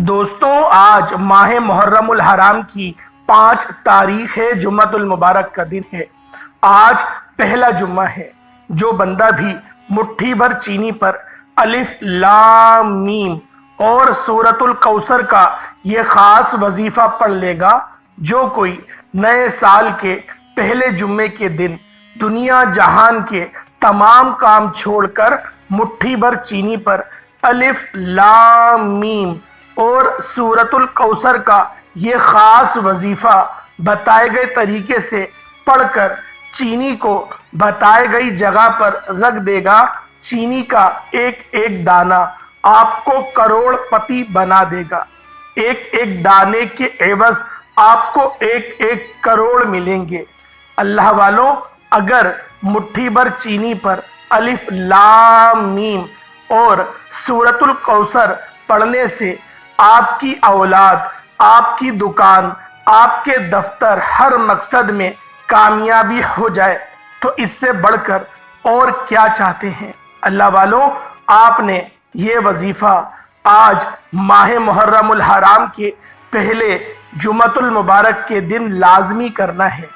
دوستوں، آج ماہ محرم الحرام کی 5 تاریخ ہے، جمعۃ المبارک کا دن ہے۔ آج پہلا جمعہ ہے۔ جو بندہ بھی مٹھی بھر چینی پر الف لام میم اور سورۃ الکوثر کا یہ خاص وظیفہ پڑھ لے گا، جو کوئی نئے سال کے پہلے جمعے کے دن دنیا جہان کے تمام کام چھوڑ کر مٹھی بھر چینی پر الف لام میم اور سورۃ الکوثر کا یہ خاص وظیفہ بتائے گئے طریقے سے پڑھ کر چینی کو بتائے گئی جگہ پر رکھ دے گا، چینی کا ایک ایک دانہ آپ کو کروڑ پتی بنا دے گا۔ ایک ایک دانے کے عوض آپ کو ایک ایک کروڑ ملیں گے۔ اللہ والوں، اگر مٹھی بھر چینی پر الف لام میم اور سورۃ الکوثر پڑھنے سے آپ کی اولاد، آپ کی دکان، آپ کے دفتر، ہر مقصد میں کامیابی ہو جائے تو اس سے بڑھ کر اور کیا چاہتے ہیں؟ اللہ والوں، آپ نے یہ وظیفہ آج ماہ محرم الحرام کے پہلے جمعۃ المبارک کے دن لازمی کرنا ہے،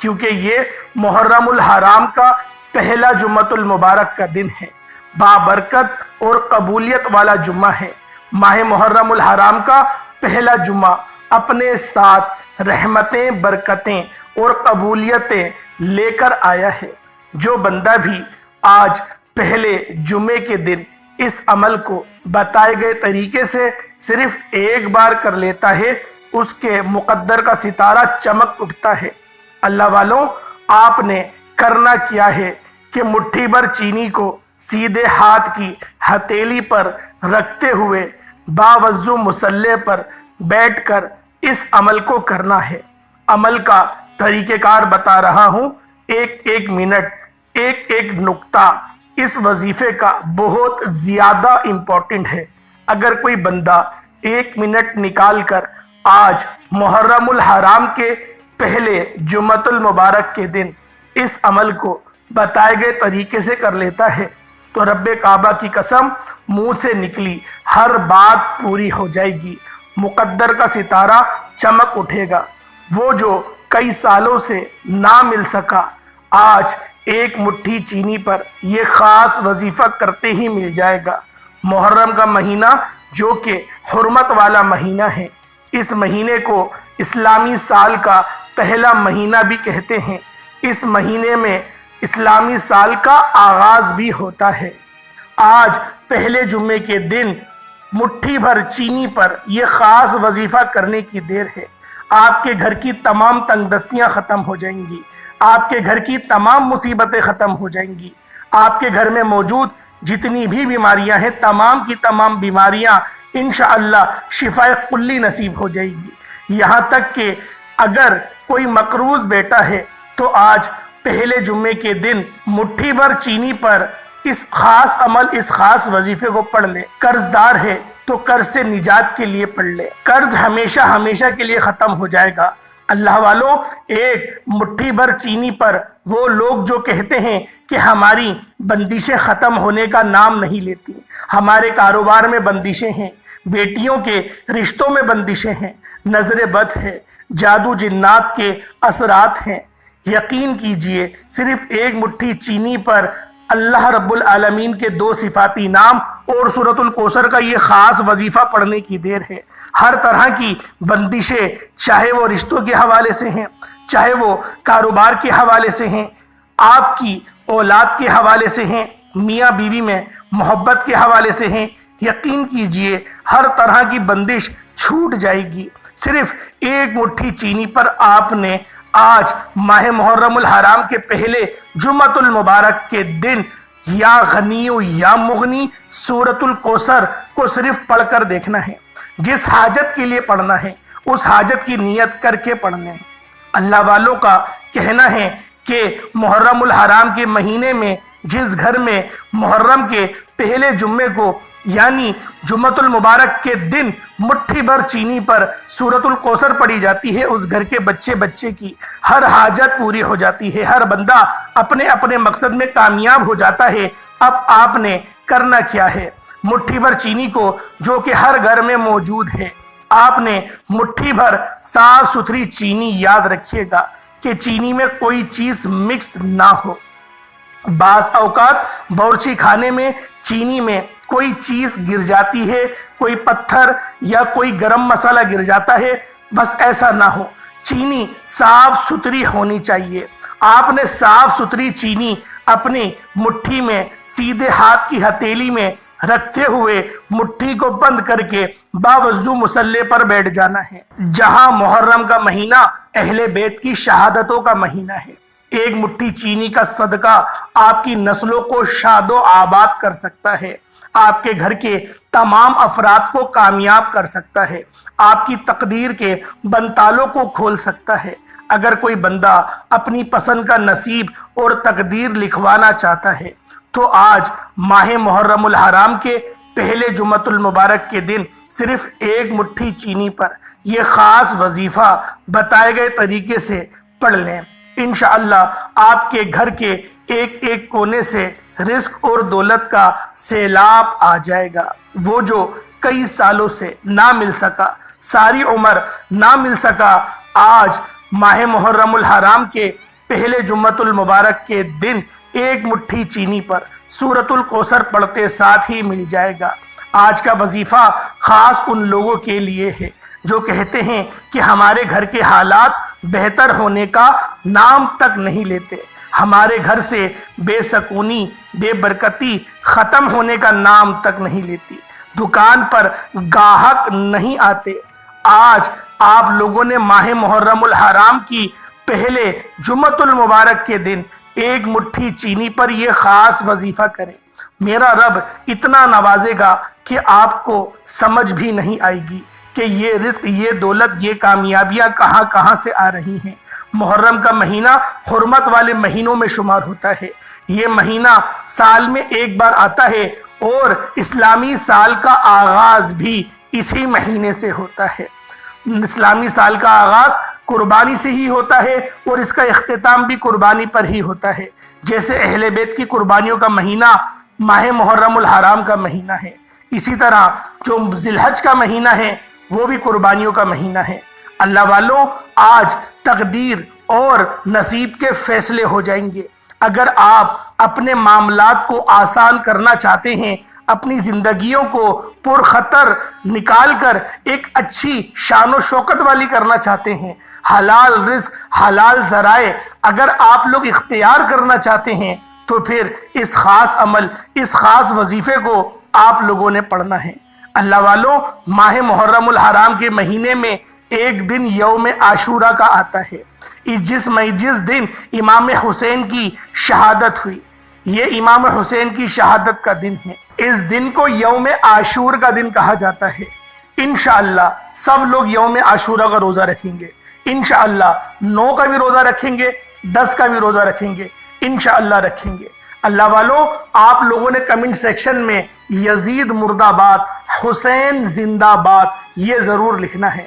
کیونکہ یہ محرم الحرام کا پہلا جمعۃ المبارک کا دن ہے، بابرکت اور قبولیت والا جمعہ ہے۔ ماہ محرم الحرام کا پہلا جمعہ اپنے ساتھ رحمتیں، برکتیں اور قبولیتیں لے کر آیا ہے۔ جو بندہ بھی آج پہلے جمعے کے دن اس عمل کو بتائے گئے طریقے سے صرف ایک بار کر لیتا ہے، اس کے مقدر کا ستارہ چمک اٹھتا ہے۔ اللہ والوں، آپ نے کرنا کیا ہے کہ مٹھی بھر چینی کو سیدھے ہاتھ کی ہتھیلی پر رکھتے ہوئے باوضو مصلے پر بیٹھ کر اس عمل کو کرنا ہے۔ عمل کا طریقہ کار بتا رہا ہوں، ایک ایک منٹ، ایک ایک نقطہ اس وظیفے کا بہت زیادہ امپورٹنٹ ہے۔ اگر کوئی بندہ 1 منٹ نکال کر آج محرم الحرام کے پہلے جمعۃ المبارک کے دن اس عمل کو بتائے گئے طریقے سے کر لیتا ہے تو رب کعبہ کی قسم، منہ سے نکلی ہر بات پوری ہو جائے گی، مقدر کا ستارہ چمک اٹھے گا۔ وہ جو کئی سالوں سے نہ مل سکا، آج ایک مٹھی چینی پر یہ خاص وظیفہ کرتے ہی مل جائے گا۔ محرم کا مہینہ جو کہ حرمت والا مہینہ ہے، اس مہینے کو اسلامی سال کا پہلا مہینہ بھی کہتے ہیں۔ اس مہینے میں اسلامی سال کا آغاز بھی ہوتا ہے۔ آج پہلے جمعے کے دن مٹھی بھر چینی پر یہ خاص وظیفہ کرنے کی دیر ہے۔ آپ کے گھر کی تمام تنگ دستیاں ختم ہو جائیں گی، آپ کے گھر کی تمام مصیبتیں ختم ہو جائیں گی، آپ کے گھر میں موجود جتنی بھی بیماریاں ہیں، تمام کی تمام بیماریاں انشاءاللہ شفائے کلی نصیب ہو جائے گی۔ یہاں تک کہ اگر کوئی مقروض بیٹا ہے تو آج پہلے جمعے کے دن مٹھی بھر چینی پر اس خاص عمل، اس خاص وظیفے کو پڑھ لے۔ قرض دار ہے تو قرض سے نجات کے لیے پڑھ لے، قرض ہمیشہ ہمیشہ کے لیے ختم ہو جائے گا۔ اللہ والوں، ایک مٹھی بھر چینی پر وہ لوگ جو کہتے ہیں کہ ہماری بندشیں ختم ہونے کا نام نہیں لیتی، ہمارے کاروبار میں بندشیں ہیں، بیٹیوں کے رشتوں میں بندشیں ہیں، نظر بد ہے، جادو جنات کے اثرات ہیں، یقین کیجئے صرف ایک مٹھی چینی پر اللہ رب العالمین کے 2 صفاتی نام اور سورۃ الکوثر کا یہ خاص وظیفہ پڑھنے کی دیر ہے۔ ہر طرح کی بندشیں، چاہے وہ رشتوں کے حوالے سے ہیں، چاہے وہ کاروبار کے حوالے سے ہیں، آپ کی اولاد کے حوالے سے ہیں، میاں بیوی میں محبت کے حوالے سے ہیں، یقین کیجئے ہر طرح کی بندش چھوٹ جائے گی۔ صرف ایک مٹھی چینی پر آپ نے آج ماہ محرم الحرام کے پہلے جمعۃ المبارک کے دن یا غنی یا مغنی سورۃ الکوثر کو صرف پڑھ کر دیکھنا ہے۔ جس حاجت کے لیے پڑھنا ہے اس حاجت کی نیت کر کے پڑھنا ہے۔ اللہ والوں کا کہنا ہے کہ محرم الحرام کے مہینے میں جس گھر میں محرم کے پہلے جمعے کو یعنی جمعۃ المبارک کے دن مٹھی بھر چینی پر سورۃ الکوثر پڑھی جاتی ہے، اس گھر کے بچے کی ہر حاجت پوری ہو جاتی ہے، ہر بندہ اپنے اپنے مقصد میں کامیاب ہو جاتا ہے۔ اب آپ نے کرنا کیا ہے؟ مٹھی بھر چینی کو جو کہ ہر گھر میں موجود ہے، آپ نے مٹھی بھر صاف ستھری چینی، یاد رکھیے گا کہ چینی میں کوئی چیز مکس نہ ہو۔ بعض اوقات باورچی خانے میں چینی میں کوئی چیز گر جاتی ہے، کوئی پتھر یا کوئی گرم مسالہ گر جاتا ہے، بس ایسا نہ ہو۔ چینی صاف ستھری ہونی چاہیے۔ آپ نے صاف ستھری چینی اپنی مٹھی میں سیدھے ہاتھ کی ہتھیلی میں رکھتے ہوئے مٹھی کو بند کر کے باوضو مصلے پر بیٹھ جانا ہے، جہاں محرم کا مہینہ اہل بیت کی شہادتوں کا مہینہ ہے۔ ایک مٹھی چینی کا صدقہ آپ کی نسلوں کو شاد و آباد کر سکتا ہے، آپ کے گھر کے تمام افراد کو کامیاب کر سکتا ہے، آپ کی تقدیر کے بنتالوں کو کھول سکتا ہے۔ اگر کوئی بندہ اپنی پسند کا نصیب اور تقدیر لکھوانا چاہتا ہے تو آج ماہ محرم الحرام کے پہلے جمعۃ المبارک کے دن صرف ایک مٹھی چینی پر یہ خاص وظیفہ بتائے گئے طریقے سے پڑھ لیں۔ انشاءاللہ آپ کے گھر کے ایک ایک کونے سے رزق اور دولت کا سیلاب آ جائے گا۔ وہ جو کئی سالوں سے نہ مل سکا، ساری عمر نہ مل سکا، آج ماہ محرم الحرام کے پہلے جمعۃ المبارک کے دن ایک مٹھی چینی پر سورۃ الکوثر پڑھتے ساتھ ہی مل جائے گا۔ آج کا وظیفہ خاص ان لوگوں کے لیے ہے جو کہتے ہیں کہ ہمارے گھر کے حالات بہتر ہونے کا نام تک نہیں لیتے، ہمارے گھر سے بے سکونی، بے برکتی ختم ہونے کا نام تک نہیں لیتی، دکان پر گاہک نہیں آتے۔ آج آپ لوگوں نے ماہ محرم الحرام کی پہلے جمعۃ المبارک کے دن ایک مٹھی چینی پر یہ خاص وظیفہ کریں۔ میرا رب اتنا نوازے گا کہ آپ کو سمجھ بھی نہیں آئے گی کہ یہ رزق، یہ دولت، یہ کامیابیاں کہاں کہاں سے آ رہی ہیں۔ محرم کا مہینہ حرمت والے مہینوں میں شمار ہوتا ہے۔ یہ مہینہ سال میں ایک بار آتا ہے اور اسلامی سال کا آغاز بھی اسی مہینے سے ہوتا ہے۔ اسلامی سال کا آغاز قربانی سے ہی ہوتا ہے اور اس کا اختتام بھی قربانی پر ہی ہوتا ہے۔ جیسے اہل بیت کی قربانیوں کا مہینہ ماہ محرم الحرام کا مہینہ ہے، اسی طرح جو ذی الحج کا مہینہ ہے وہ بھی قربانیوں کا مہینہ ہے۔ اللہ والوں، آج تقدیر اور نصیب کے فیصلے ہو جائیں گے۔ اگر آپ اپنے معاملات کو آسان کرنا چاہتے ہیں، اپنی زندگیوں کو پرخطر نکال کر ایک اچھی شان و شوکت والی کرنا چاہتے ہیں، حلال رزق، حلال ذرائع اگر آپ لوگ اختیار کرنا چاہتے ہیں تو پھر اس خاص عمل، اس خاص وظیفے کو آپ لوگوں نے پڑھنا ہے۔ اللہ والوں، ماہ محرم الحرام کے مہینے میں ایک دن یوم عاشورہ کا آتا ہے، جس دن امام حسین کی شہادت ہوئی۔ یہ امام حسین کی شہادت کا دن ہے۔ اس دن کو یوم عاشور کا دن کہا جاتا ہے۔ انشاءاللہ سب لوگ یوم عاشورہ کا روزہ رکھیں گے، انشاءاللہ 9 کا بھی روزہ رکھیں گے، 10 کا بھی روزہ رکھیں گے، انشاءاللہ رکھیں گے۔ اللہ والوں، آپ لوگوں نے کمنٹ سیکشن میں یزید مرد آباد، حسین زندہ باد یہ ضرور لکھنا ہے۔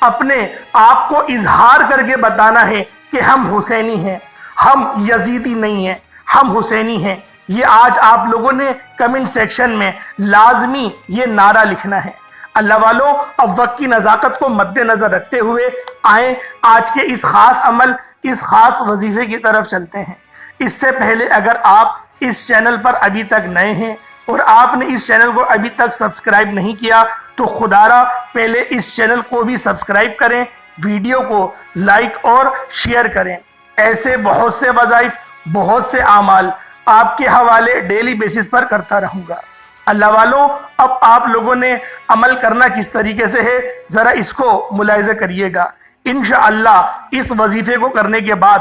اپنے آپ کو اظہار کر کے بتانا ہے کہ ہم حسینی ہیں، ہم یزیدی نہیں ہیں، ہم حسینی ہیں۔ یہ آج آپ لوگوں نے کمنٹ سیکشن میں لازمی یہ نعرہ لکھنا ہے۔ اللہ والوں، اب وقت کی نزاکت کو مد نظر رکھتے ہوئے آئیں آج کے اس خاص عمل، اس خاص وظیفے کی طرف چلتے ہیں۔ اس سے پہلے اگر آپ اس چینل پر ابھی تک نئے ہیں اور آپ نے اس چینل کو ابھی تک سبسکرائب نہیں کیا تو خدا را پہلے اس چینل کو بھی سبسکرائب کریں، ویڈیو کو لائک اور شیئر کریں۔ ایسے بہت سے وظائف، بہت سے اعمال آپ کے حوالے ڈیلی بیسس پر کرتا رہوں گا۔ اللہ والوں، اب آپ لوگوں نے عمل کرنا کس طریقے سے ہے ذرا اس کو ملاحظہ کریے گا۔ انشاءاللہ اس وظیفے کو کرنے کے بعد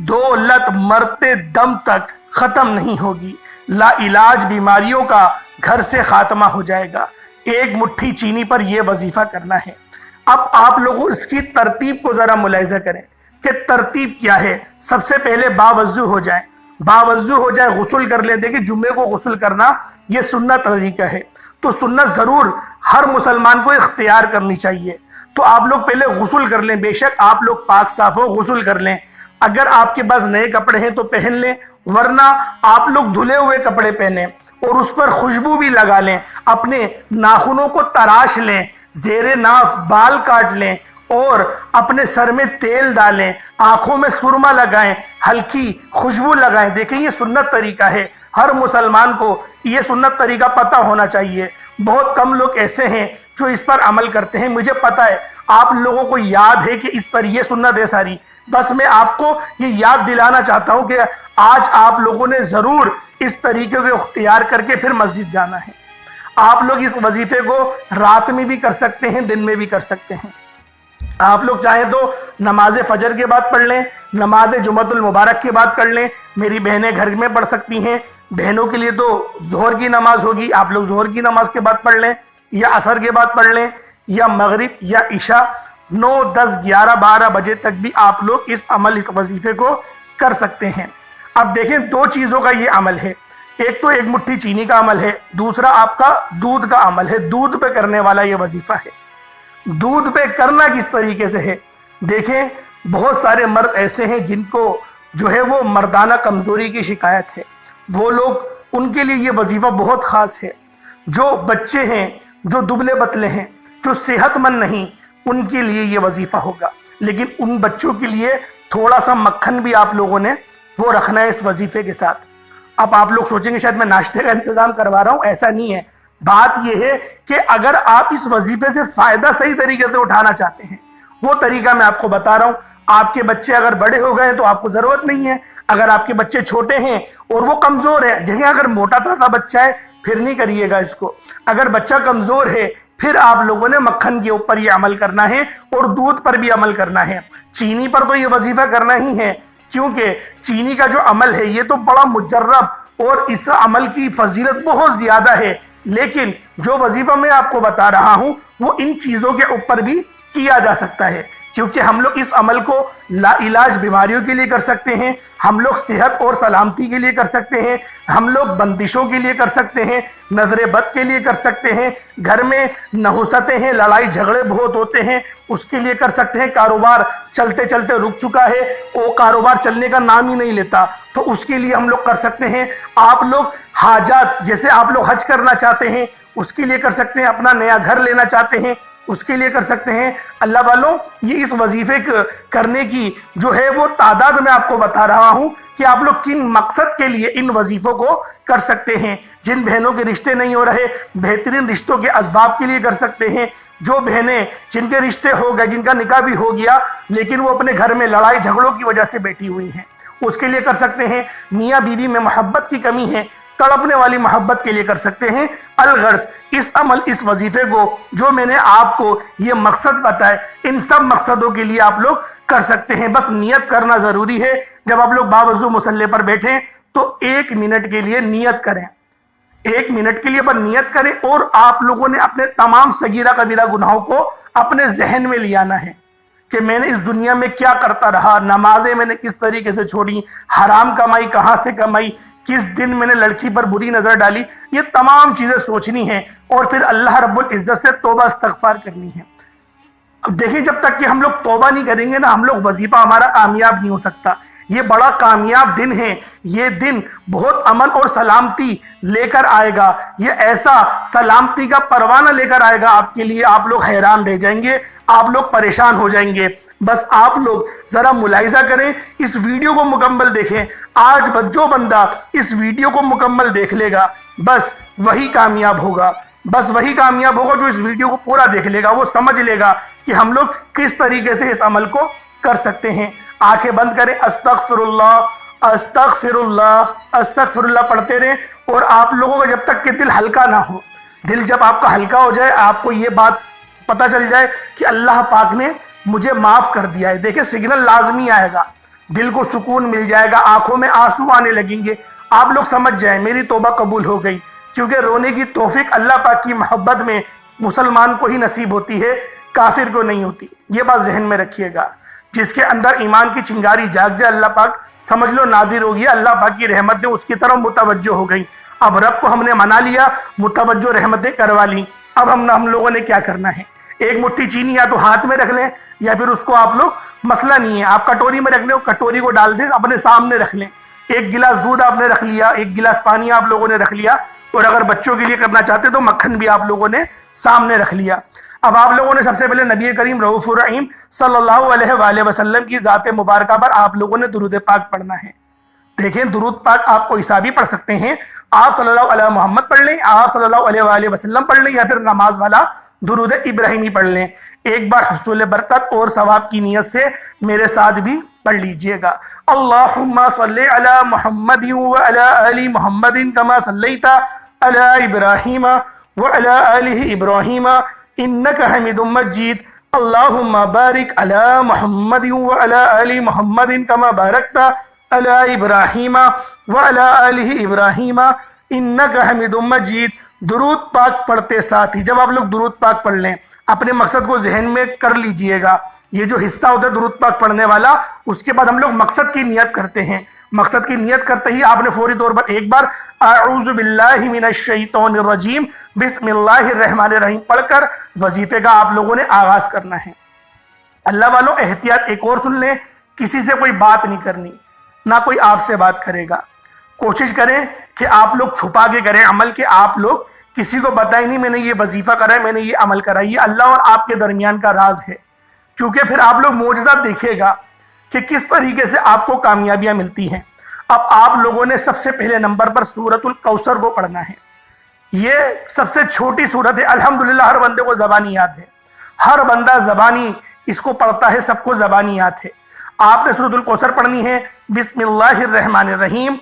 دولت مرتے دم تک ختم نہیں ہوگی، لا علاج بیماریوں کا گھر سے خاتمہ ہو جائے گا۔ ایک مٹھی چینی پر یہ وظیفہ کرنا ہے۔ اب آپ لوگوں اس کی ترتیب کو ذرا ملاحظہ کریں کہ ترتیب کیا ہے۔ سب سے پہلے باوضو ہو جائیں، غسل کر لیں۔ دیکھیں جمعے کو غسل کرنا یہ سنت طریقہ ہے، تو سنت ضرور ہر مسلمان کو اختیار کرنی چاہیے۔ تو آپ لوگ پہلے غسل کر لیں، بے شک آپ لوگ پاک صاف ہو، غسل کر لیں۔ اگر آپ کے پاس نئے کپڑے ہیں تو پہن لیں، ورنہ آپ لوگ دھلے ہوئے کپڑے پہنیں اور اس پر خوشبو بھی لگا لیں، اپنے ناخنوں کو تراش لیں، زیر ناف بال کاٹ لیں اور اپنے سر میں تیل ڈالیں، آنکھوں میں سرما لگائیں، ہلکی خوشبو لگائیں۔ دیکھیں یہ سنت طریقہ ہے، ہر مسلمان کو یہ سنت طریقہ پتہ ہونا چاہیے۔ بہت کم لوگ ایسے ہیں جو اس پر عمل کرتے ہیں۔ مجھے پتہ ہے آپ لوگوں کو یاد ہے کہ اس طرح یہ سنت ہے ساری، بس میں آپ کو یہ یاد دلانا چاہتا ہوں کہ آج آپ لوگوں نے ضرور اس طریقے کو اختیار کر کے پھر مسجد جانا ہے۔ آپ لوگ اس وظیفے کو رات میں بھی کر سکتے ہیں، دن میں بھی کر سکتے ہیں۔ آپ لوگ چاہیں تو نماز فجر کے بعد پڑھ لیں، نماز جمعۃ المبارک کے بعد کر لیں، میری بہنیں گھر میں پڑھ سکتی ہیں، بہنوں کے لیے تو ظہر کی نماز ہوگی، آپ لوگ ظہر کی نماز کے بعد پڑھ لیں یا عصر کے بعد پڑھ لیں یا مغرب یا عشاء 9 10 11 12 بجے تک بھی آپ لوگ اس وظیفے کو کر سکتے ہیں۔ اب دیکھیں دو چیزوں کا یہ عمل ہے، ایک تو ایک مٹھی چینی کا عمل ہے، دوسرا آپ کا دودھ کا عمل ہے، دودھ پہ کرنے والا یہ وظیفہ ہے۔ دودھ پہ کرنا کس طریقے سے ہے؟ دیکھیں بہت سارے مرد ایسے ہیں جن کو جو ہے وہ مردانہ کمزوری کی شکایت ہے، وہ لوگ ان کے لیے یہ وظیفہ بہت خاص ہے۔ جو بچے ہیں، جو دبلے پتلے ہیں، جو صحت مند نہیں، ان کے لیے یہ وظیفہ ہوگا، لیکن ان بچوں کے لیے تھوڑا سا مکھن بھی آپ لوگوں نے وہ رکھنا ہے اس وظیفے کے ساتھ۔ اب آپ لوگ سوچیں گے شاید میں ناشتے کا انتظام کروا رہا ہوں، ایسا نہیں ہے۔ بات یہ ہے کہ اگر آپ اس وظیفے سے فائدہ صحیح طریقے سے اٹھانا چاہتے ہیں، وہ طریقہ میں آپ کو بتا رہا ہوں۔ آپ کے بچے اگر بڑے ہو گئے تو آپ کو ضرورت نہیں ہے، اگر آپ کے بچے چھوٹے ہیں اور وہ کمزور ہیں، جگہ اگر موٹا تازہ بچہ ہے پھر نہیں کریے گا اس کو۔ اگر بچہ کمزور ہے پھر آپ لوگوں نے مکھن کے اوپر یہ عمل کرنا ہے اور دودھ پر بھی عمل کرنا ہے۔ چینی پر تو یہ وظیفہ کرنا ہی ہے، کیونکہ چینی کا جو عمل ہے یہ تو بڑا مجرب اور اس عمل کی فضیلت بہت زیادہ ہے، لیکن جو وظیفہ میں آپ کو بتا رہا ہوں وہ ان چیزوں کے اوپر بھی کیا جا سکتا ہے، کیونکہ ہم لوگ اس عمل کو لا علاج بیماریوں کے لیے کر سکتے ہیں، ہم لوگ صحت اور سلامتی کے لیے کر سکتے ہیں، ہم لوگ بندشوں کے لیے کر سکتے ہیں، نظر بد کے لیے کر سکتے ہیں، گھر میں نحوستیں ہیں، لڑائی جھگڑے بہت ہوتے ہیں، اس کے لیے کر سکتے ہیں، کاروبار چلتے چلتے رک چکا ہے، وہ کاروبار چلنے کا نام ہی نہیں لیتا تو اس کے لیے ہم لوگ کر سکتے ہیں۔ آپ لوگ حاجات، جیسے آپ لوگ حج کرنا چاہتے ہیں اس کے لیے کر سکتے ہیں، اپنا نیا گھر لینا چاہتے ہیں اس کے لیے کر سکتے ہیں۔ اللہ والوں، یہ اس وظیفے کرنے کی جو ہے وہ تعداد میں آپ کو بتا رہا ہوں کہ آپ لوگ کن مقصد کے لیے ان وظیفوں کو کر سکتے ہیں۔ جن بہنوں کے رشتے نہیں ہو رہے، بہترین رشتوں کے اسباب کے لیے کر سکتے ہیں۔ جو بہنیں جن کے رشتے ہو گئے، جن کا نکاح بھی ہو گیا لیکن وہ اپنے گھر میں لڑائی جھگڑوں کی وجہ سے بیٹھی ہوئی ہیں، اس کے لیے کر سکتے ہیں۔ میاں بیوی میں محبت کی کمی ہے، تڑپنے والی محبت کے لیے کر سکتے ہیں۔ الغرض اس وظیفے کو جو میں نے آپ کو یہ مقصد بتائے، ان سب مقصدوں کے لیے آپ لوگ کر سکتے ہیں۔ بس نیت کرنا ضروری ہے۔ جب آپ لوگ باوضو مصلی پر بیٹھیں تو 1 منٹ کے لیے نیت کریں، 1 منٹ کے لیے پر نیت کریں، اور آپ لوگوں نے اپنے تمام صغیرہ کبیرہ گناہوں کو اپنے ذہن میں لے آنا ہے کہ میں نے اس دنیا میں کیا کرتا رہا، نمازیں میں نے کس طریقے سے چھوڑی، حرام کمائی کہاں سے کمائی، کس دن میں نے لڑکی پر بری نظر ڈالی، یہ تمام چیزیں سوچنی ہیں اور پھر اللہ رب العزت سے توبہ استغفار کرنی ہے۔ اب دیکھیں جب تک کہ ہم لوگ توبہ نہیں کریں گے نا، ہم لوگ وظیفہ ہمارا کامیاب نہیں ہو سکتا۔ یہ بڑا کامیاب دن ہے، یہ دن بہت امن اور سلامتی لے کر آئے گا، یہ ایسا سلامتی کا پروانہ لے کر آئے گا آپ کے لیے، آپ لوگ حیران رہ جائیں گے، آپ لوگ پریشان ہو جائیں گے۔ بس آپ لوگ ذرا ملاحظہ کریں، اس ویڈیو کو مکمل دیکھیں۔ آج جو بندہ اس ویڈیو کو مکمل دیکھ لے گا بس وہی کامیاب ہوگا، بس وہی کامیاب ہوگا جو اس ویڈیو کو پورا دیکھ لے گا۔ وہ سمجھ لے گا کہ ہم لوگ کس طریقے سے اس عمل کو کر سکتے ہیں۔ آنکھیں بند کریں، استغفر اللہ استغفر اللہ استغفر اللہ پڑھتے رہیں، اور آپ لوگوں کا جب تک کہ دل ہلکا نہ ہو، دل جب آپ کا ہلکا ہو جائے، آپ کو یہ بات پتہ چل جائے کہ اللہ پاک نے مجھے معاف کر دیا ہے، دیکھیں سگنل لازمی آئے گا، دل کو سکون مل جائے گا، آنکھوں میں آنسو آنے لگیں گے، آپ لوگ سمجھ جائیں میری توبہ قبول ہو گئی، کیونکہ رونے کی توفیق اللہ پاک کی محبت میں مسلمان کو ہی نصیب ہوتی ہے، کافر کو نہیں ہوتی۔ یہ بات ذہن میں رکھیے گا۔ جس کے اندر ایمان کی چنگاری جاگ جائے، اللہ پاک سمجھ لو نادر ہو گیا، اللہ پاک کی رحمتیں اس کی طرف متوجہ ہو گئی۔ اب رب کو ہم نے منا لیا، متوجہ رحمتیں کروا لی۔ اب ہم لوگوں نے کیا کرنا ہے؟ ایک مٹھی چینی یا تو ہاتھ میں رکھ لیں، یا پھر اس کو آپ لوگ، مسئلہ نہیں ہے، آپ کٹوری میں رکھ لیں، کٹوری کو ڈال دیں، اپنے سامنے رکھ لیں۔ ایک گلاس دودھ آپ نے رکھ لیا، ایک گلاس پانی آپ لوگوں نے رکھ لیا، اور اگر بچوں کے لیے کرنا چاہتے تو مکھن بھی آپ لوگوں نے سامنے رکھ لیا۔ اب آپ لوگوں نے سب سے پہلے نبی کریم رؤوف الرحیم صلی اللہ علیہ وآلہ وسلم کی ذات مبارکہ پر آپ لوگوں نے درود پاک پڑھنا ہے۔ دیکھیں درود پاک آپ کو عیسیٰ بھی پڑھ سکتے ہیں، آپ صلی اللہ علیہ محمد پڑھ لیں، آپ صلی اللہ علیہ وآلہ وسلم پڑھ لیں، یا پھر نماز والا درود ابراہیمی پڑھ لیں۔ ایک بار حصول برکت اور ثواب کی نیت سے میرے ساتھ بھی پڑھ لیجئے گا۔ اللہم صلی علی محمد وعلی آل محمد کما صلیت علی ابراہیم وعلی آل ابراہیم انک حمید مجید۔ اللہم بارک علی محمد وعلی آل محمد کما بارکت علی ابراہیم وعلی آل ابراہیم انک حمید مجید۔ درود پاک پڑھتے ساتھ ہی جب آپ لوگ درود پاک پڑھ لیں اپنے مقصد کو ذہن میں کر لیجئے گا۔ یہ جو حصہ ہوتا ہے درود پاک پڑھنے والا، اس کے بعد ہم لوگ مقصد کی نیت کرتے ہیں۔ مقصد کی نیت کرتے ہی آپ نے فوری طور پر ایک بار اعوذ باللہ من الشیطان الرجیم بسم اللہ الرحمن الرحیم پڑھ کر وظیفے کا آپ لوگوں نے آغاز کرنا ہے۔ اللہ والوں احتیاط ایک اور سن لیں، کسی سے کوئی بات نہیں کرنی، نہ کوئی آپ سے بات کرے گا۔ کوشش کریں کہ آپ لوگ چھپا کے کریں عمل، کہ آپ لوگ کسی کو بتائیں نہیں میں نے یہ وظیفہ کرا ہے، میں نے یہ عمل کرا ہے۔ یہ اللہ اور آپ کے درمیان کا راز ہے، کیونکہ پھر آپ لوگ معجزات دیکھے گا کہ کس طریقے سے آپ کو کامیابیاں ملتی ہیں۔ اب آپ لوگوں نے سب سے پہلے نمبر پر سورۃ الکوثر کو پڑھنا ہے۔ یہ سب سے چھوٹی سورت ہے، الحمدللہ ہر بندے کو زبانی یاد ہے، ہر بندہ زبانی اس کو پڑھتا ہے، سب کو زبانی یاد ہے۔ آپ نے سورۃ الکوثر پڑھنی ہے۔ بسم اللہ الرحمن الرحیم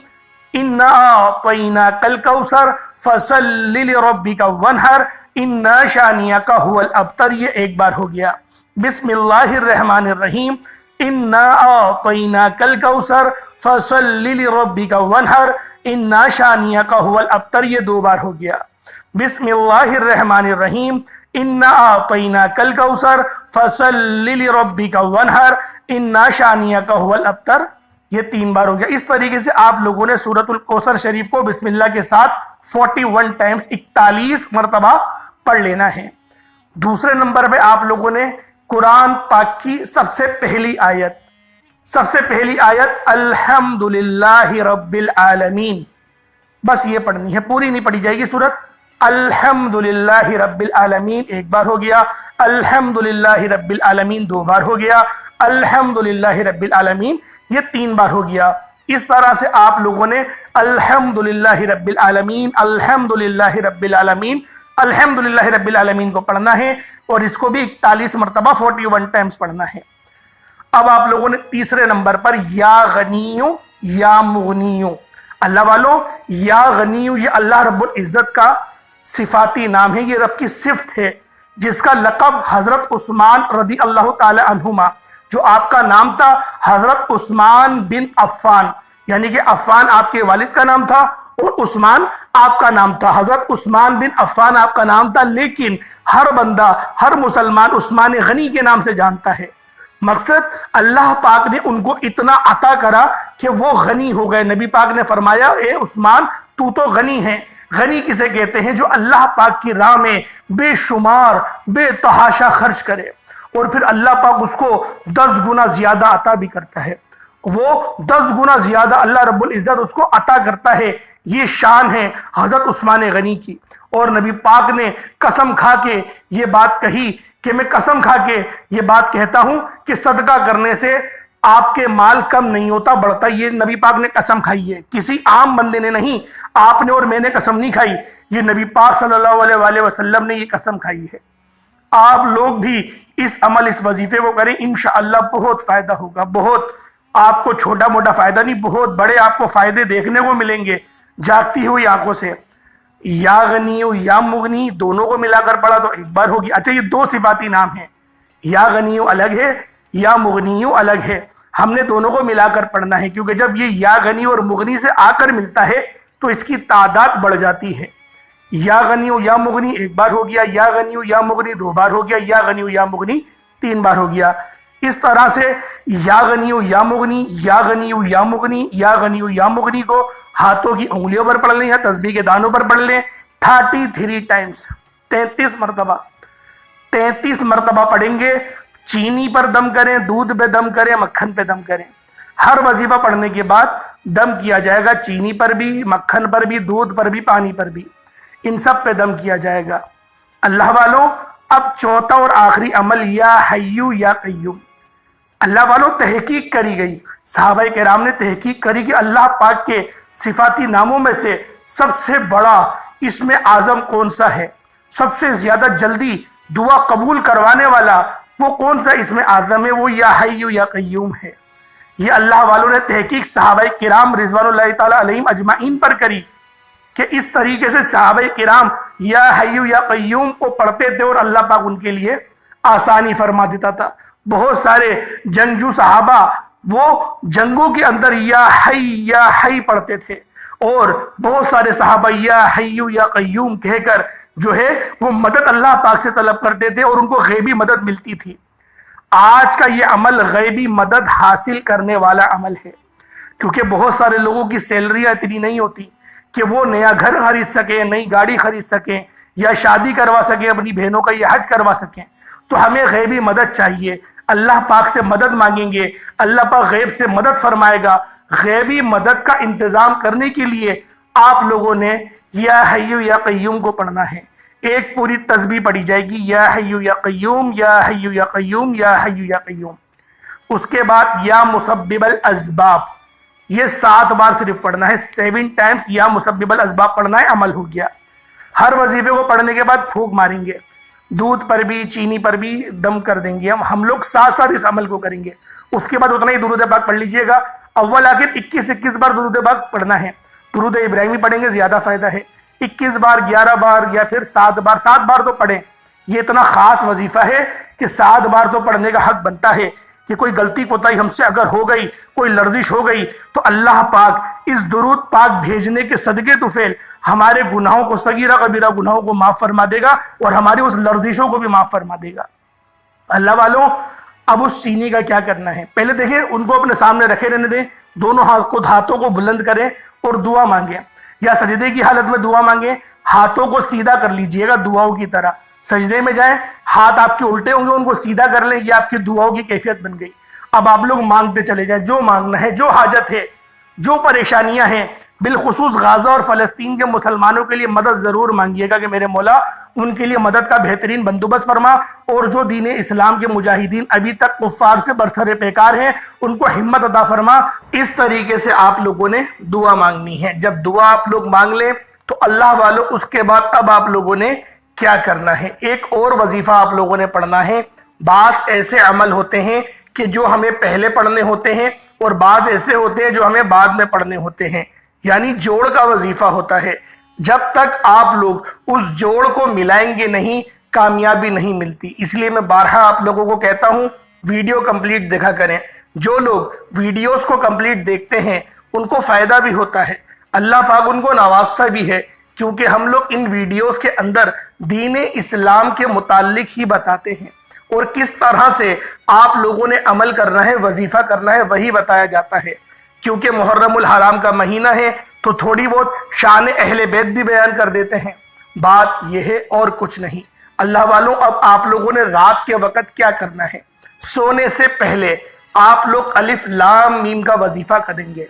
انا اعطیناک الکوثر فصل لربک وانحر ان شانئک ھو الابتر۔ یہ ایک بار ہو گیا۔ بسم اللہ الرحمن الرحیم انا اعطیناک الکوثر فصل لربک وانحر ان شانئک ھو الابتر۔ یہ دو بار ہو گیا۔ بسم اللہ الرحمن الرحیم انا اعطیناک الکوثر فصل لربک وانحر ان شانئک ھو الابتر۔ یہ تین بار ہو گیا۔ اس طریقے سے آپ لوگوں نے سورۃ الکوثر شریف کو بسم اللہ کے ساتھ 41 ٹائمز 41 مرتبہ پڑھ لینا ہے۔ دوسرے نمبر پہ آپ لوگوں نے قرآن پاک کی سب سے پہلی آیت الحمدللہ رب العالمین، بس یہ پڑھنی ہے، پوری نہیں پڑھی جائے گی سورت۔ الحمدللہ رب العالمین ایک بار ہو گیا، الحمدللہ رب العالمین دو بار ہو گیا، الحمدللہ رب العالمین یہ تین بار ہو گیا۔ اس طرح سے آپ لوگوں نے الحمدللہ رب العالمین الحمدللہ رب العالمین الحمدللہ رب العالمین کو پڑھنا ہے، اور اس کو بھی 41 مرتبہ 41 ٹائمز پڑھنا ہے۔ اب آپ لوگوں نے تیسرے نمبر پر یا غنیو یا مغنیو، اللہ والوں یا غنیو یہ اللہ رب العزت کا صفاتی نام ہے، یہ رب کی صفت ہے، جس کا لقب حضرت عثمان رضی اللہ تعالی عنہما، جو آپ کا نام تھا حضرت عثمان بن عفان، یعنی کہ عفان آپ کے والد کا نام تھا اور عثمان آپ کا نام تھا۔ حضرت عثمان بن عفان آپ کا نام تھا، لیکن ہر بندہ ہر مسلمان عثمان غنی کے نام سے جانتا ہے۔ مقصد اللہ پاک نے ان کو اتنا عطا کرا کہ وہ غنی ہو گئے۔ نبی پاک نے فرمایا اے عثمان تو تو غنی ہے۔ غنی کسے کہتے ہیں؟ جو اللہ پاک کی راہ میں بے شمار بے تحاشا خرچ کرے، اور پھر اللہ پاک اس کو 10 گنا زیادہ عطا بھی کرتا ہے۔ وہ 10 گنا زیادہ اللہ رب العزت اس کو عطا کرتا ہے۔ یہ شان ہے حضرت عثمان غنی کی۔ اور نبی پاک نے قسم کھا کے یہ بات کہی کہ میں قسم کھا کے یہ بات کہتا ہوں کہ صدقہ کرنے سے آپ کے مال کم نہیں ہوتا، بڑھتا۔ یہ نبی پاک نے قسم کھائی ہے، کسی عام بندے نے نہیں، آپ نے اور میں نے قسم نہیں کھائی، یہ نبی پاک صلی اللہ علیہ وآلہ وسلم نے یہ قسم کھائی ہے۔ آپ لوگ بھی اس عمل اس وظیفے کو کریں، انشاءاللہ بہت فائدہ ہوگا۔ بہت آپ کو چھوٹا موٹا فائدہ نہیں، بہت بڑے آپ کو فائدے دیکھنے کو ملیں گے جاگتی ہوئی آنکھوں سے۔ یا غنی یا مغنی دونوں کو ملا کر پڑھا تو ایک بار ہوگی۔ اچھا یہ دو صفاتی نام ہیں، یا غنی الگ ہے یا مغنی الگ ہے، ہم نے دونوں کو ملا کر پڑھنا ہے، کیونکہ جب یہ یا غنی اور مغنی سے آ کر ملتا ہے تو اس کی تعداد بڑھ جاتی ہے۔ یا غنی یا مغنی ایک بار ہو گیا، یا غنی یا مغنی دو بار ہو گیا، یا غنی یا مغنی تین بار ہو گیا۔ اس طرح سے یا غنی یا مغنی یا غنی یا مغنی یا غنی یا مغنی کو ہاتھوں کی انگلیوں پر پڑھ لیں یا تسبیح کے دانوں پر پڑھ لیں 33 ٹائمز، 33 مرتبہ 33 مرتبہ پڑھیں گے۔ چینی پر دم کریں، دودھ پہ دم کریں، مکھن پہ دم کریں۔ ہر وظیفہ پڑھنے کے بعد دم کیا جائے گا چینی پر بھی، مکھن پر بھی، دودھ پر بھی، پانی پر بھی، ان سب پہ دم کیا جائے گا۔ اللہ والوں اب چوتھا اور آخری عمل یا حیو یا قیوم۔ اللہ والوں تحقیق کری گئی، صحابہ کرام نے تحقیق کری کہ اللہ پاک کے صفاتی ناموں میں سے سب سے بڑا اسم اعظم کون سا ہے، سب سے زیادہ جلدی دعا قبول کروانے والا وہ کون سا اسم اعظم ہے، وہ یا حیو یا قیوم ہے۔ یہ اللہ والوں نے تحقیق صحابہ کرام رضوان اللہ تعالیٰ علیہم اجمعین پر کری کہ اس طریقے سے صحابہ کرام یا حیو یا قیوم کو پڑھتے تھے اور اللہ پاک ان کے لیے آسانی فرما دیتا تھا۔ بہت سارے جنگجو صحابہ وہ جنگوں کے اندر یا حی پڑھتے تھے، اور بہت سارے صحابہ یا حیو یا قیوم کہہ کر جو ہے وہ مدد اللہ پاک سے طلب کرتے تھے اور ان کو غیبی مدد ملتی تھی۔ آج کا یہ عمل غیبی مدد حاصل کرنے والا عمل ہے، کیونکہ بہت سارے لوگوں کی سیلریاں اتنی نہیں ہوتی کہ وہ نیا گھر خرید سکیں، نئی گاڑی خرید سکیں، یا شادی کروا سکیں اپنی بہنوں کا، یا حج کروا سکیں۔ تو ہمیں غیبی مدد چاہیے، اللہ پاک سے مدد مانگیں گے، اللہ پاک غیب سے مدد فرمائے گا۔ غیبی مدد کا انتظام کرنے کے لیے آپ لوگوں نے یا حیو یا قیوم کو پڑھنا ہے۔ ایک پوری تسبیح پڑھی جائے گی، یا حیو یا قیوم، یا حیو یا قیوم، یا حیو یا قیوم۔ اس کے بعد یا مسبب الاسباب، یہ 7 بار صرف پڑھنا ہے، 7 ٹائمز یا مسبب الاسباب پڑھنا ہے، عمل ہو گیا۔ ہر وظیفے کو پڑھنے کے بعد پھونک ماریں گے، دودھ پر بھی چینی پر بھی دم کر دیں گے ہم لوگ ساتھ ساتھ اس عمل کو کریں گے۔ اس کے بعد اتنا ہی درود پاک پڑھ لیجئے گا، اول آخر 21 بار درود پاک پڑھنا ہے۔ درود ابراہیمی پڑھیں گے زیادہ فائدہ ہے، 21 بار، 11 بار، یا پھر 7 بار، 7 بار تو پڑھیں۔ یہ اتنا خاص وظیفہ ہے کہ 7 بار تو پڑھنے کا حق بنتا ہے کہ کوئی غلطی کوتاہی ہم سے اگر ہو گئی، کوئی لرزش ہو گئی، تو اللہ پاک اس درود پاک بھیجنے کے صدقے طفیل ہمارے گناہوں کو، صغیرہ کبیرہ گناہوں کو معاف فرما دے گا، اور ہماری اس لرزشوں کو بھی معاف فرما دے گا۔ اللہ والوں اب اس چینی کا کیا کرنا ہے؟ پہلے دیکھیں، ان کو اپنے سامنے رکھے رہنے دیں، دونوں ہاتھوں کو بلند کریں اور دعا مانگیں، یا سجدے کی حالت میں دعا مانگیں۔ ہاتھوں کو سیدھا کر لیجئے گا دعاؤں کی طرح، سجدے میں جائیں، ہاتھ آپ کے الٹے ہوں گے، ان کو سیدھا کر لیں، یہ آپ کی دعاؤں کی کیفیت بن گئی۔ اب آپ لوگ مانگتے چلے جائیں، جو مانگنا ہے، جو حاجت ہے، جو پریشانیاں ہیں، بالخصوص غازہ اور فلسطین کے مسلمانوں کے لیے مدد ضرور مانگیے گا کہ میرے مولا ان کے لیے مدد کا بہترین بندوبست فرما، اور جو دین اسلام کے مجاہدین ابھی تک کفار سے برسر پیکار ہیں ان کو ہمت عطا فرما۔ اس طریقے سے آپ لوگوں نے دعا مانگنی ہے۔ جب دعا آپ لوگ مانگ لیں تو اللہ والوں اس کے بعد اب آپ لوگوں نے کیا کرنا ہے؟ ایک اور وظیفہ آپ لوگوں نے پڑھنا ہے۔ بعض ایسے عمل ہوتے ہیں کہ جو ہمیں پہلے پڑھنے ہوتے ہیں، اور بعض ایسے ہوتے ہیں جو ہمیں بعد میں پڑھنے ہوتے ہیں، یعنی جوڑ کا وظیفہ ہوتا ہے۔ جب تک آپ لوگ اس جوڑ کو ملائیں گے نہیں، کامیابی نہیں ملتی۔ اس لیے میں بارہا آپ لوگوں کو کہتا ہوں، ویڈیو کمپلیٹ دیکھا کریں۔ جو لوگ ویڈیوز کو کمپلیٹ دیکھتے ہیں ان کو فائدہ بھی ہوتا ہے، اللہ پاک ان کو نوازتا بھی ہے، کیونکہ ہم لوگ ان ویڈیوز کے اندر دین اسلام کے متعلق ہی بتاتے ہیں، اور کس طرح سے آپ لوگوں نے عمل کرنا ہے، وظیفہ کرنا ہے، وہی بتایا جاتا ہے۔ کیونکہ محرم الحرام کا مہینہ ہے تو تھوڑی بہت شان اہل بیت بھی بیان کر دیتے ہیں، بات یہ ہے اور کچھ نہیں۔ اللہ والوں اب آپ لوگوں نے رات کے وقت کیا کرنا ہے؟ سونے سے پہلے آپ لوگ الف لام میم کا وظیفہ کریں گے،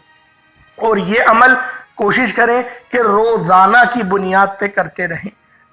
اور یہ عمل کوشش کریں کہ روزانہ کی بنیاد پہ کرتے رہیں،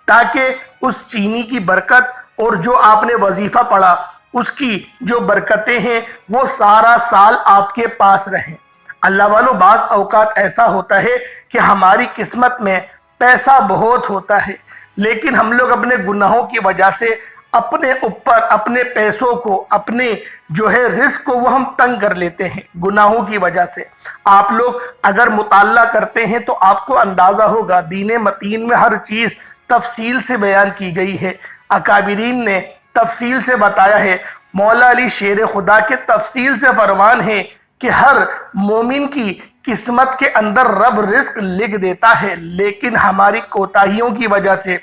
تاکہ اس چینی کی برکت اور جو آپ نے وظیفہ پڑھا اس کی جو برکتیں ہیں وہ سارا سال آپ کے پاس رہیں۔ اللہ والوں بعض اوقات ایسا ہوتا ہے کہ ہماری قسمت میں پیسہ بہت ہوتا ہے، لیکن ہم لوگ اپنے گناہوں کی وجہ سے اپنے اوپر اپنے پیسوں کو، اپنے جو ہے رزق کو وہ ہم تنگ کر لیتے ہیں گناہوں کی وجہ سے۔ آپ لوگ اگر مطالعہ کرتے ہیں تو آپ کو اندازہ ہوگا، دین متین میں ہر چیز تفصیل سے بیان کی گئی ہے، اکابرین نے تفصیل سے بتایا ہے۔ مولا علی شیر خدا کے تفصیل سے فرمان ہے کہ ہر مومن کی قسمت کے اندر رب رزق لکھ دیتا ہے، لیکن ہماری کوتاہیوں کی وجہ سے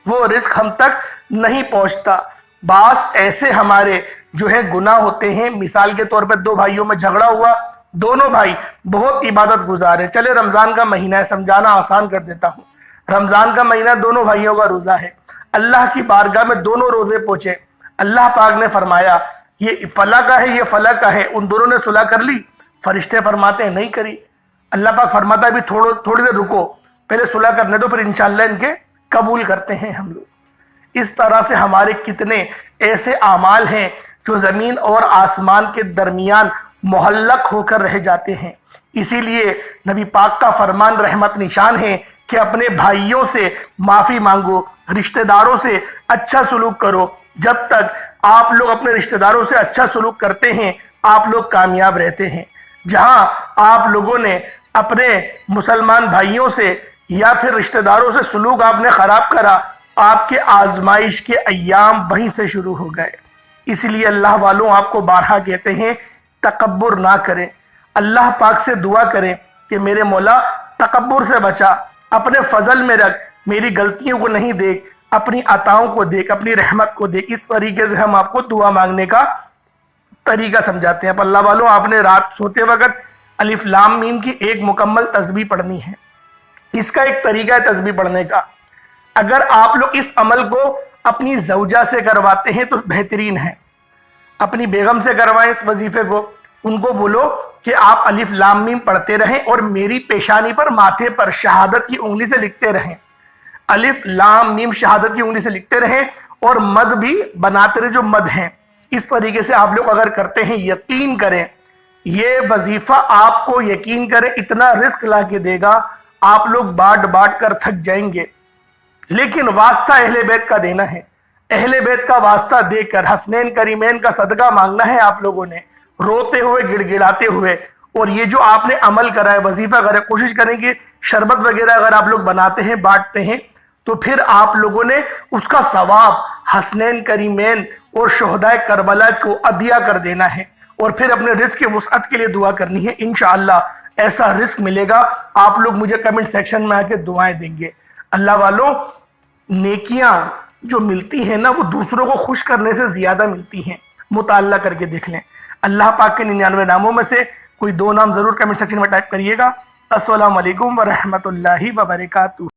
وہ رزق ہم تک نہیں پہنچتا۔ بعض ایسے ہمارے جو ہے گناہ ہوتے ہیں، مثال کے طور پہ 2 بھائیوں میں جھگڑا ہوا، دونوں بھائی بہت عبادت گزار ہیں، چلے رمضان کا مہینہ ہے، سمجھانا آسان کر دیتا ہوں۔ رمضان کا مہینہ دونوں بھائیوں کا روزہ ہے، اللہ کی بارگاہ میں دونوں روزے پہنچے، اللہ پاک نے فرمایا یہ فلاں کا ہے، یہ فلاں کا ہے، ان دونوں نے صلح کر لی؟ فرشتے فرماتے ہیں نہیں کری۔ اللہ پاک فرماتا ہے بھی تھوڑی دیر رکو، پہلے صلح کرنے دو، پھر انشاءاللہ ان کے قبول کرتے ہیں ہم لوگ۔ اس طرح سے ہمارے کتنے ایسے اعمال ہیں جو زمین اور آسمان کے درمیان معلق ہو کر رہ جاتے ہیں۔ اسی لیے نبی پاک کا فرمان رحمت نشان ہے کہ اپنے بھائیوں سے معافی مانگو، رشتہ داروں سے اچھا سلوک کرو۔ جب تک آپ لوگ اپنے رشتہ داروں سے اچھا سلوک کرتے ہیں آپ لوگ کامیاب رہتے ہیں۔ جہاں آپ لوگوں نے اپنے مسلمان بھائیوں سے یا پھر رشتہ داروں سے سلوک آپ نے خراب کرا، آپ کے آزمائش کے ایام وہیں سے شروع ہو گئے۔ اس لیے اللہ والوں آپ کو بارہا کہتے ہیں تکبر نہ کریں، اللہ پاک سے دعا کریں کہ میرے مولا تکبر سے بچا، اپنے فضل میں رکھ، میری غلطیوں کو نہیں دیکھ، اپنی عطاؤں کو دیکھ، اپنی رحمت کو دیکھ۔ اس طریقے سے ہم آپ کو دعا مانگنے کا طریقہ سمجھاتے ہیں۔ اب اللہ والوں آپ نے رات سوتے وقت الف لام میم کی ایک مکمل تسبیح پڑھنی ہے۔ اس کا ایک طریقہ ہے تسبیح پڑھنے کا۔ اگر آپ لوگ اس عمل کو اپنی زوجہ سے کرواتے ہیں تو بہترین ہے، اپنی بیگم سے کروائیں اس وظیفے کو، ان کو بولو کہ آپ الف لام میم پڑھتے رہیں اور میری پیشانی پر ماتھے پر شہادت کی انگلی سے لکھتے رہیں، الف لام میم شہادت کی انگلی سے لکھتے رہیں اور مد بھی بناتے رہیں جو مد ہیں۔ اس طریقے سے آپ لوگ اگر کرتے ہیں یقین کریں یہ وظیفہ آپ کو یقین کریں اتنا رزق لا کے دے گا، آپ لوگ بانٹ بانٹ کر تھک جائیں گے۔ لیکن واسطہ اہل بیت کا دینا ہے، اہل بیت کا واسطہ دے کر حسنین کریمین کا صدقہ مانگنا ہے آپ لوگوں نے، روتے ہوئے گڑ گڑاتے ہوئے۔ اور یہ جو آپ نے عمل کرا ہے وظیفہ کرے، کوشش کریں کہ شربت وغیرہ اگر آپ لوگ بناتے ہیں بانٹتے ہیں تو پھر آپ لوگوں نے اس کا ثواب حسنین کریمین اور شہدائے کربلا کو عطیہ کر دینا ہے، اور پھر اپنے رزق کی وسعت کے لیے دعا کرنی ہے۔ انشاءاللہ ایسا رزق ملے گا، آپ لوگ مجھے کمنٹ سیکشن میں آ کے دعائیں دیں گے۔ اللہ والوں نیکیاں جو ملتی ہیں نا وہ دوسروں کو خوش کرنے سے زیادہ ملتی ہیں، مطالعہ کر کے دیکھ لیں۔ اللہ پاک کے 99 ناموں میں سے کوئی 2 نام ضرور کمنٹ سیکشن میں ٹائپ کریے گا۔ السلام علیکم ورحمۃ اللہ وبرکاتہ۔